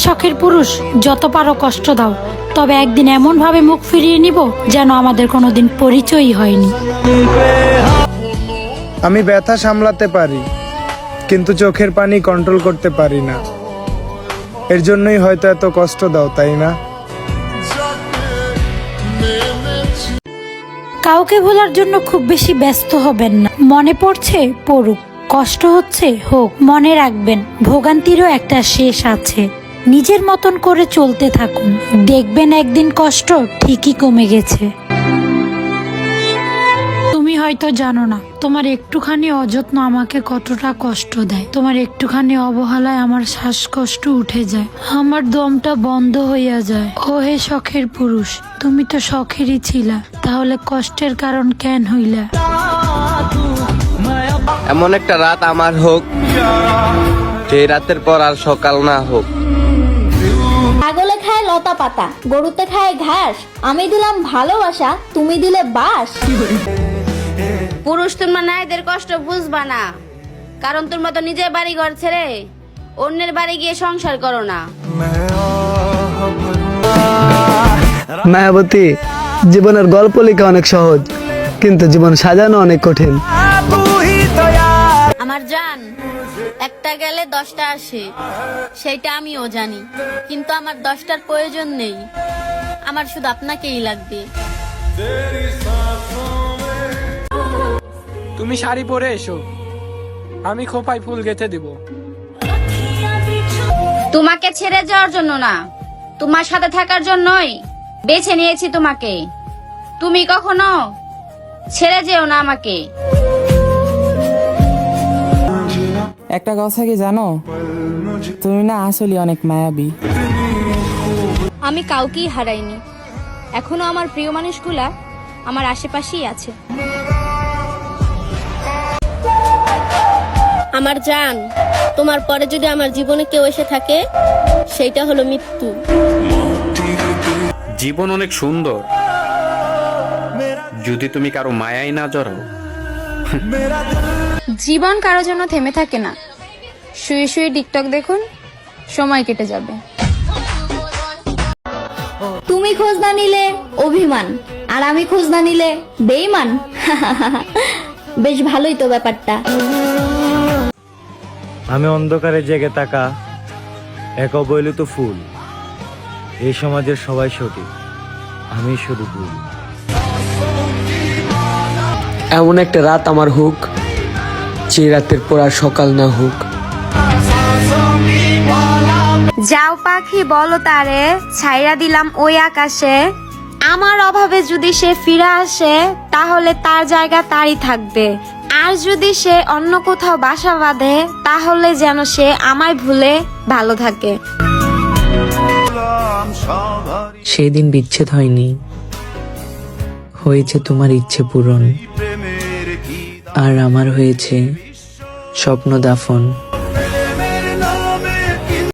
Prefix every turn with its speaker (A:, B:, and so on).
A: শখের পুরুষ, যত পারো কষ্ট দাও, তবে একদিন এমন ভাবে মুখ ফিরিয়ে নিব যেন আমাদের কোনোদিন পরিচয়ই হয়নি।
B: আমি ব্যথা সামলাতে পারি, কিন্তু চোখের পানি কন্ট্রোল করতে পারি না। এর জন্যই হয়তো এত কষ্ট দাও, তাই না?
A: কাউকে ভোলার জন্য খুব বেশি ব্যস্ত হবেন না। মনে পড়ছে পড়ুক, কষ্ট হচ্ছে হোক, মনে রাখবেন ভোগান্তিরও একটা শেষ আছে। নিজের মতন করে চলতে থাকুন, দেখবেন একদিন কষ্ট ঠিকই কমে গেছে। তুমি হয়তো জানো না, তোমার একটুখানি অযত্ন আমাকে কতটা কষ্ট দেয়। তোমার একটুখানি অবহেলায় আমার শ্বাসকষ্ট উঠে যায়, আমার দমটা বন্ধ হইয়া যায়। ও হে শখের পুরুষ, তুমি তো শখেরই ছিলা, তাহলে কষ্টের কারণ কেন হইলা?
C: এমন একটা রাত আমার হোক, যে রাতের পর আর সকাল না হোক।
D: ছাগলে খায় লতা পাতা, গরুতে খায় ঘাস, আমি দিলাম ভালোবাসা, তুমি দিলে বাস।
E: পুরুষ তোমরা নারীদের কষ্ট বুঝবা না, কারণ তোমরা তো নিজের বাড়ি ঘর ছেড়ে অন্যের বাড়ি গিয়ে সংসার করো না।
F: মায়াবতী, জীবনের গল্প লেখা অনেক সহজ, কিন্তু জীবন সাজানো অনেক কঠিন।
E: আমার জান, একটা গেলে 10টা আসে, সেইটা আমিও জানি, কিন্তু আমার 10টার প্রয়োজন নেই, আমার শুধু আপনাকেই লাগবে।
G: তুমি শাড়ি পরে এসো, আমি খোপায় ফুল গেঁথে দিব।
E: তোমাকে ছেড়ে যাওয়ার জন্য না, তোমার সাথে থাকার জন্যই বেছে নিয়েছি তোমাকে। তুমি কখনো ছেড়ে যেও না আমাকে।
H: একটা কথা কি জানো, তুমি না আসলে অনেক মায়াবী।
D: আমি কাউকেই হারাইনি, এখনো আমার প্রিয় মানুষগুলা আমার আশেপাশেই আছে।
I: আমার জান, তোমার পরে যদি আমার জীবনে কেউ এসে থাকে, সেইটা হলো মৃত্যু।
J: জীবন অনেক সুন্দর, যদি তুমি কারো মায়ায় না জড়াও।
K: জীবন কারো জন্য থেমে থাকে না, শুয়ে শুয়ে টিকটক দেখুন, সময় কেটে যাবে।
D: তুমি খোঁজ না নিলে অভিমান, আর আমি খোঁজ না নিলে বেঈমান। বেশ ভালোই তো ব্যাপারটা।
B: আমি অন্ধকারে জেগে থাকা এক অবহেলিত ফুল, এই সমাজের সবাই সঠিক, আমি শুধু ভুল।
F: এমন একটা রাত আমার হোক, যে রাতের পর আর সকাল না হোক।
K: যাও পাখি বলো তারে, ছাইরা দিলাম ওই আকাশে। আমার অভাবে যদি সে ফিরে আসে, তাহলে তার জায়গা তারই থাকবে। আর যদি সে অন্য কোথাও বাসা বাঁধে, তাহলে যেন সে আমায় ভুলে ভালো থাকে।
H: সেই দিন বিচ্ছেদ হয়নি, হয়েছে তোমার ইচ্ছে পূরণ, আর আমার হয়েছে স্বপ্ন দাফন।